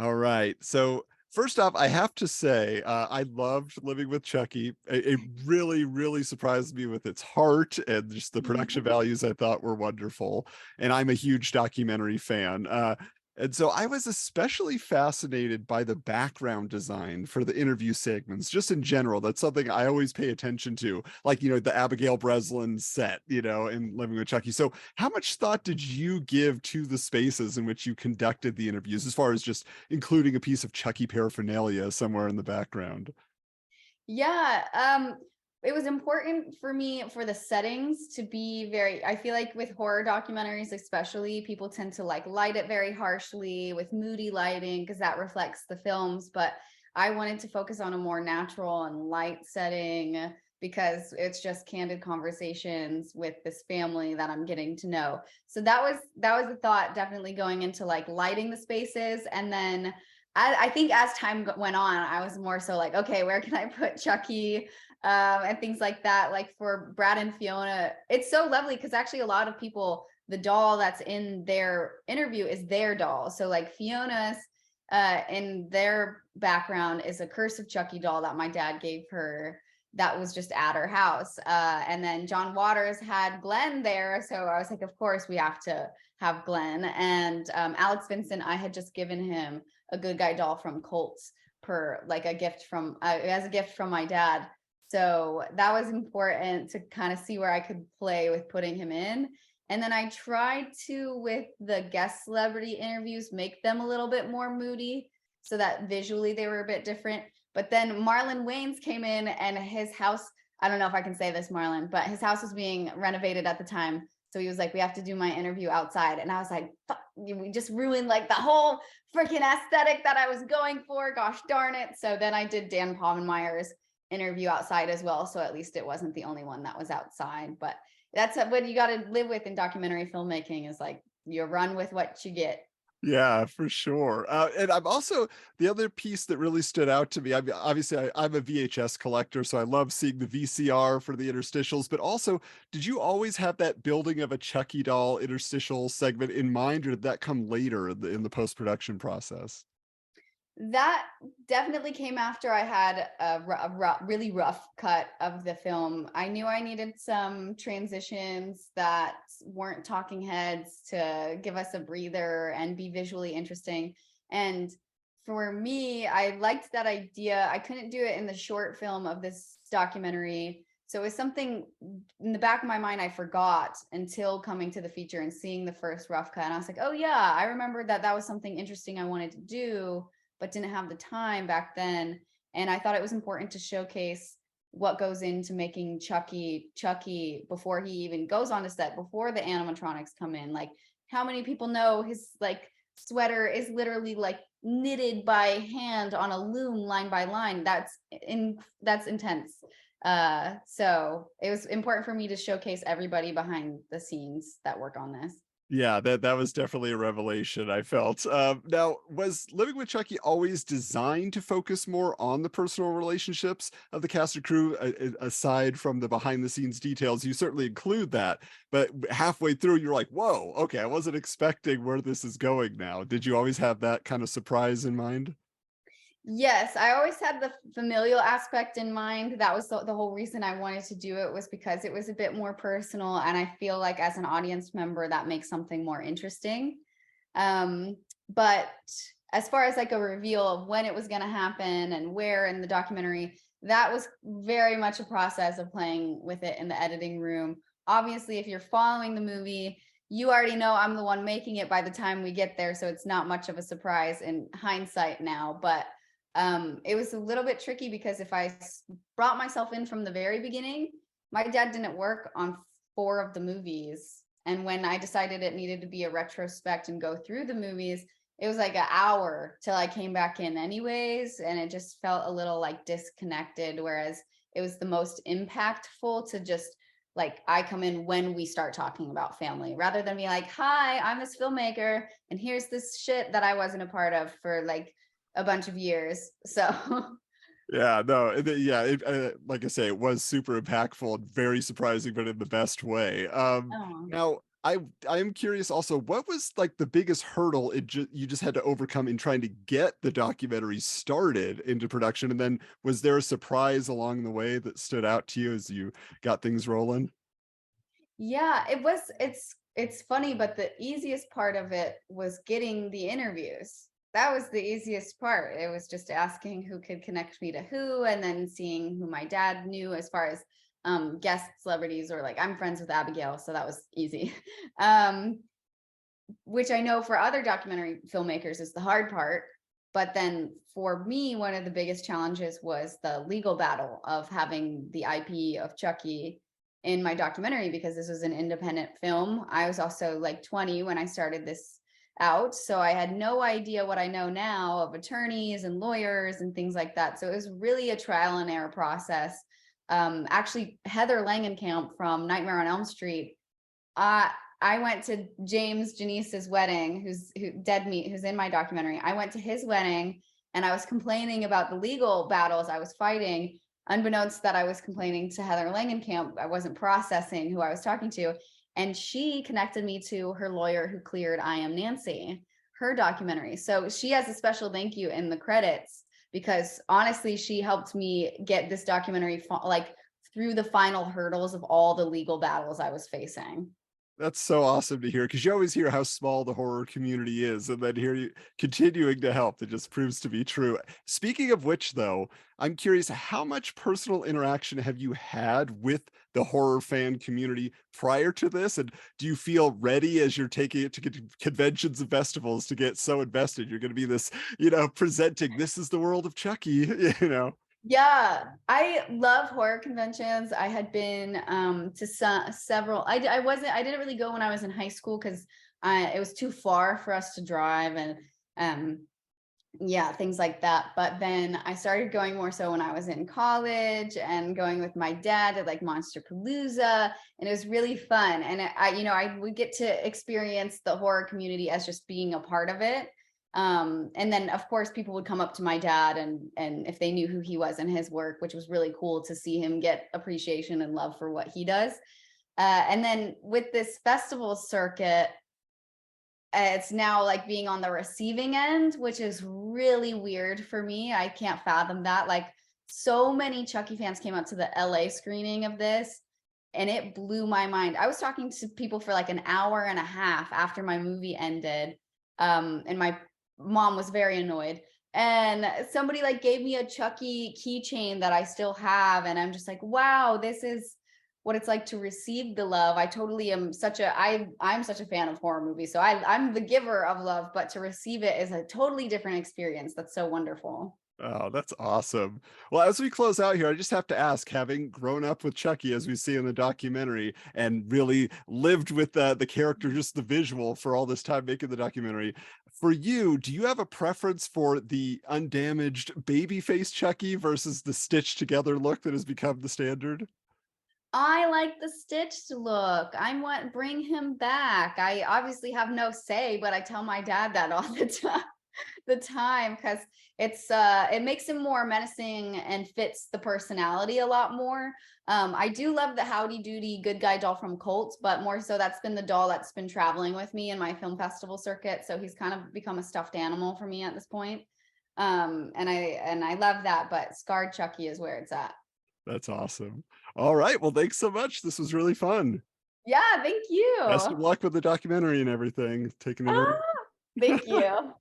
All right. So first off, I have to say, I loved Living with Chucky. It really, really surprised me with its heart and just the production values I thought were wonderful. And I'm a huge documentary fan. And so I was especially fascinated by the background design for the interview segments, just in general. That's something I always pay attention to, like, the Abigail Breslin set, in Living with Chucky. So how much thought did you give to the spaces in which you conducted the interviews, as far as just including a piece of Chucky paraphernalia somewhere in the background? Yeah, it was important for me for the settings to be very I feel like with horror documentaries especially, people tend to like light it very harshly with moody lighting because that reflects the films, but I wanted to focus on a more natural and light setting because it's just candid conversations with this family that I'm getting to know. So that was the thought definitely going into like lighting the spaces. And then I think as time went on, I was more so like, okay, where can I put Chucky, and things like that. Like for Brad and Fiona, it's so lovely because actually a lot of people, the doll that's in their interview is their doll. So like Fiona's, in their background is a Curse of Chucky doll that my dad gave her. That was just at her house. And then John Waters had Glenn there. So I was like, of course, we have to have Glenn. And Alex Vincent, I had just given him a good guy doll from Colts per like a gift from as a gift from my dad. So that was important to kind of see where I could play with putting him in. And then I tried to, with the guest celebrity interviews, make them a little bit more moody so that visually they were a bit different. But then Marlon Wayans came in and his house, I don't know if I can say this, Marlon, but his house was being renovated at the time. So he was like, we have to do my interview outside. And I was like, fuck, we just ruined like the whole freaking aesthetic that I was going for. Gosh darn it. So then I did Dan Povenmire's interview outside as well. So at least it wasn't the only one that was outside. But that's what you got to live with in documentary filmmaking is like you run with what you get. Yeah, for sure. And I'm also the other piece that really stood out to me. I'm a VHS collector, so I love seeing the VCR for the interstitials. But also, did you always have that building of a Chucky doll interstitial segment in mind, or did that come later in the post production process? That definitely came after I had really rough cut of the film. I knew I needed some transitions that weren't talking heads to give us a breather and be visually interesting. And for me, I liked that idea. I couldn't do it in the short film of this documentary. So it was something in the back of my mind I forgot until coming to the feature and seeing the first rough cut. And I was like, oh, yeah, I remember that that was something interesting I wanted to do but didn't have the time back then. And I thought it was important to showcase what goes into making Chucky before he even goes on the set, before the animatronics come in. Like, how many people know his like sweater is literally like knitted by hand on a loom line by line? That's intense. So it was important for me to showcase everybody behind the scenes that work on this. Yeah, that was definitely a revelation, I felt. Now, was Living with Chucky always designed to focus more on the personal relationships of the cast and crew, aside from the behind the scenes details? You certainly include that, but halfway through, you're like, "Whoa, okay, I wasn't expecting where this is going now." Did you always have that kind of surprise in mind? Yes, I always had the familial aspect in mind. That was the whole reason I wanted to do it was because it was a bit more personal. And I feel like as an audience member, that makes something more interesting. But as far as like a reveal of when it was going to happen and where in the documentary, that was very much a process of playing with it in the editing room. Obviously, if you're following the movie, you already know I'm the one making it by the time we get there. So it's not much of a surprise in hindsight now. But it was a little bit tricky because if I brought myself in from the very beginning, my dad didn't work on four of the movies. And when I decided it needed to be a retrospect and go through the movies, it was like an hour till I came back in anyways. And it just felt a little like disconnected. Whereas it was the most impactful to just like I come in when we start talking about family rather than be like, hi, I'm this filmmaker and here's this shit that I wasn't a part of for like a bunch of years. So Yeah, no, yeah, like I say, it was super impactful and very surprising, but in the best way. oh. Now, I I am curious also, what was like the biggest hurdle you just had to overcome in trying to get the documentary started into production? And then was there a surprise along the way that stood out to you as you got things rolling? Yeah, it was it's funny, but the easiest part of it was getting the interviews. That was the easiest part. It was just asking who could connect me to who, and then seeing who my dad knew as far as guest celebrities, or like I'm friends with Abigail, so that was easy. um which I know for other documentary filmmakers is the hard part. But then for me, one of the biggest challenges was the legal battle of having the IP of Chucky in my documentary, because this was an independent film. I was also like 20 when I started this out. So I had no idea what I know now of attorneys and lawyers and things like that. So it was really a trial and error process. Actually, Heather Langenkamp from Nightmare on Elm Street, uh, I went to James Janice's wedding, who Dead Meat, who's in my documentary. I went to his wedding and I was complaining about the legal battles I was fighting, unbeknownst that I was complaining to Heather Langenkamp. I wasn't processing who I was talking to. And she connected me to her lawyer who cleared I Am Nancy, her documentary. So she has a special thank you in the credits, because honestly, she helped me get this documentary like through the final hurdles of all the legal battles I was facing. That's so awesome to hear, because you always hear how small the horror community is, and then hear you continuing to help. That just proves to be true. Speaking of which, though, I'm curious, how much personal interaction have you had with the horror fan community prior to this? And do you feel ready as you're taking it to conventions and festivals to get so invested? You're going to be this, presenting, this is the world of Chucky, you know? Yeah, I love horror conventions. I had been to several. I didn't really go when I was in high school because it was too far for us to drive, and um yeah, things like that. But then I started going more so when I was in college, and going with my dad to like Monster Palooza, and it was really fun. And I would get to experience the horror community as just being a part of it. And then of course people would come up to my dad, and if they knew who he was and his work, which was really cool to see him get appreciation and love for what he does. And then with this festival circuit, it's now like being on the receiving end, which is really weird for me. I can't fathom that. Like, so many Chucky fans came out to the LA screening of this, and it blew my mind. I was talking to people for like an hour and a half after my movie ended. And my mom was very annoyed. And somebody like gave me a Chucky keychain that I still have. And I'm just like, wow, this is what it's like to receive the love. I totally am I'm such a fan of horror movies. So I'm the giver of love, but to receive it is a totally different experience. That's so wonderful. Oh, that's awesome. Well, as we close out here, I just have to ask, having grown up with Chucky, as we see in the documentary, and really lived with the character, just the visual for all this time making the documentary, for you, do you have a preference for the undamaged baby face Chucky versus the stitched together look that has become the standard? I like the stitched look. I want bring him back. I obviously have no say, but I tell my dad that all the time. The time, because it makes him more menacing and fits the personality a lot more. I do love the Howdy Doody good guy doll from Colt, but more so that's been the doll that's been traveling with me in my film festival circuit. So he's kind of become a stuffed animal for me at this point. And I love that, but scarred Chucky is where it's at. That's awesome. All right. Well, thanks so much. This was really fun. Yeah, thank Best of you. luck with the documentary and everything. Taking it over. Ah, thank you.